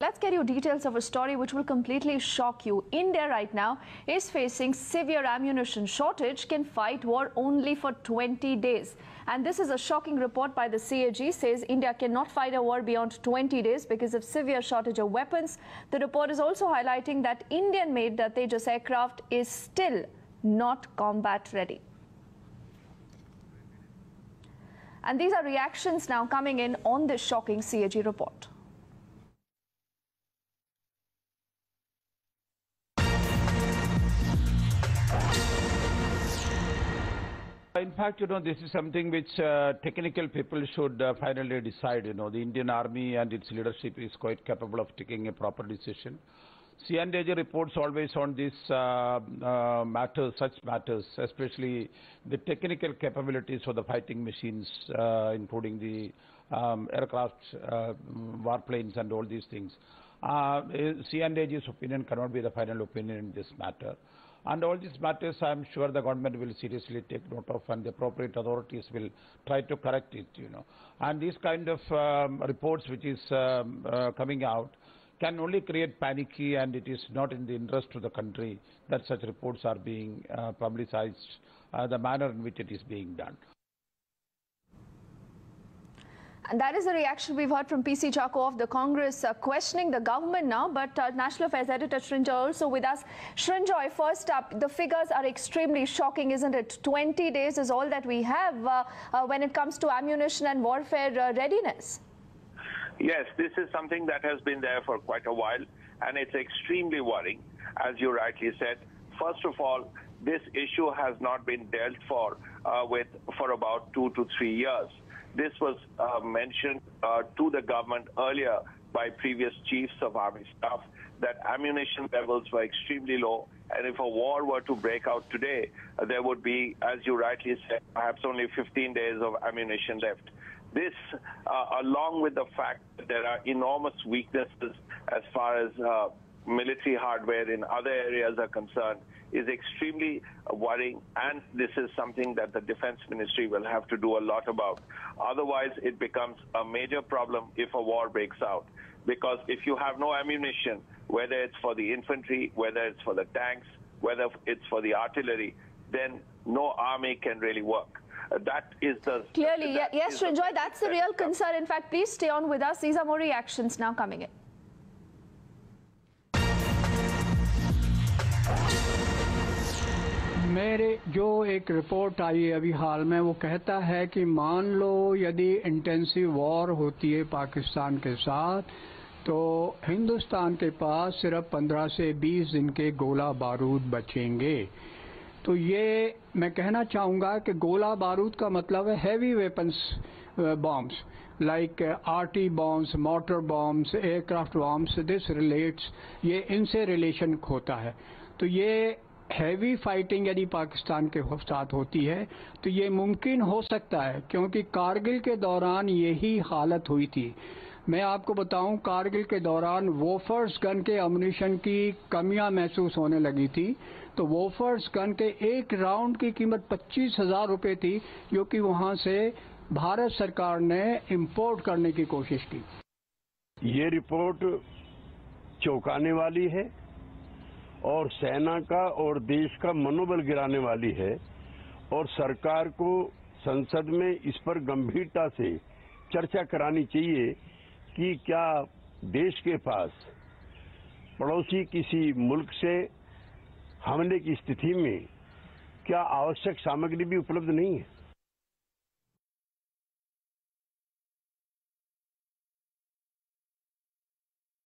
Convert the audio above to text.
Let's get you details of a story which will completely shock you. India right now is facing severe ammunition shortage, can fight war only for 20 days. And this is a shocking report by the CAG, says India cannot fight a war beyond 20 days because of severe shortage of weapons. The report is also highlighting that Indian-made Tejas aircraft is still not combat ready. And these are reactions now coming in on this shocking CAG report. In fact, this is something which technical people should finally decide. The Indian Army and its leadership is quite capable of taking a proper decision. CAG reports always on these matters, such matters, especially the technical capabilities of the fighting machines, including the aircraft, warplanes and all these things. CAG's opinion cannot be the final opinion in this matter. And all these matters, I am sure the government will seriously take note of, and the appropriate authorities will try to correct it, And these kind of reports which is coming out can only create panicky, and it is not in the interest of the country that such reports are being publicized, the manner in which it is being done. And that is the reaction we've heard from PC Chacko of the Congress, questioning the government now. But National Affairs Editor Srinjoy also with us. Srinjoy, first up, the figures are extremely shocking, isn't it? 20 days is all that we have when it comes to ammunition and warfare readiness. Yes, this is something that has been there for quite a while, and it's extremely worrying, as you rightly said. First of all, this issue has not been dealt for about 2 to 3 years. This was mentioned to the government earlier by previous chiefs of army staff that ammunition levels were extremely low, and if a war were to break out today, there would be, as you rightly said, perhaps only 15 days of ammunition left. This, along with the fact that there are enormous weaknesses as far as military hardware in other areas are concerned, is extremely worrying, and this is something that the Defense Ministry will have to do a lot about. Otherwise, it becomes a major problem if a war breaks out. Because if you have no ammunition, whether it's for the infantry, whether it's for the tanks, whether it's for the artillery, then no army can really work. That is the... Clearly, yes, Srinjoy, that's the real concern. In fact, please stay on with us. These are more reactions now coming in. मेरे जो एक report आई अभी हाल में वो कहता है कि मान लो यदि इंटेंसिव वॉर होती है पाकिस्तान के साथ तो हिंदुस्तान के पास सिर्फ 15 से 20 दिन के गोला बारूद बचेंगे। तो ये मैं कहना चाहूँगा कि गोला बारूद का मतलब है heavy weapons bombs like RT bombs, motor bombs, aircraft bombs, this relates, ये इनसे रिलेशन होता है। तो ये हैवी फाइटिंग यदि पाकिस्तान के साथ होती है तो ये मुमकिन हो सकता है, क्योंकि कारगिल के दौरान यही हालत हुई थी। मैं आपको बताऊं, कारगिल के दौरान वोफर्स गन के अम्यूनिशन की कमियां महसूस होने लगी थी। तो वोफर्स गन के एक राउंड की कीमत 25,000 रुपये थी, जो कि वहां से भारत सरकार ने इंपोर्ट करने की कोशिश की। ये रिपोर्ट चौंकाने वाली है और सेना का और देश का मनोबल गिराने वाली है, और सरकार को संसद में इस पर गंभीरता से चर्चा करानी चाहिए कि क्या देश के पास पड़ोसी किसी मुल्क से हमले की स्थिति में क्या आवश्यक सामग्री भी उपलब्ध नहीं है।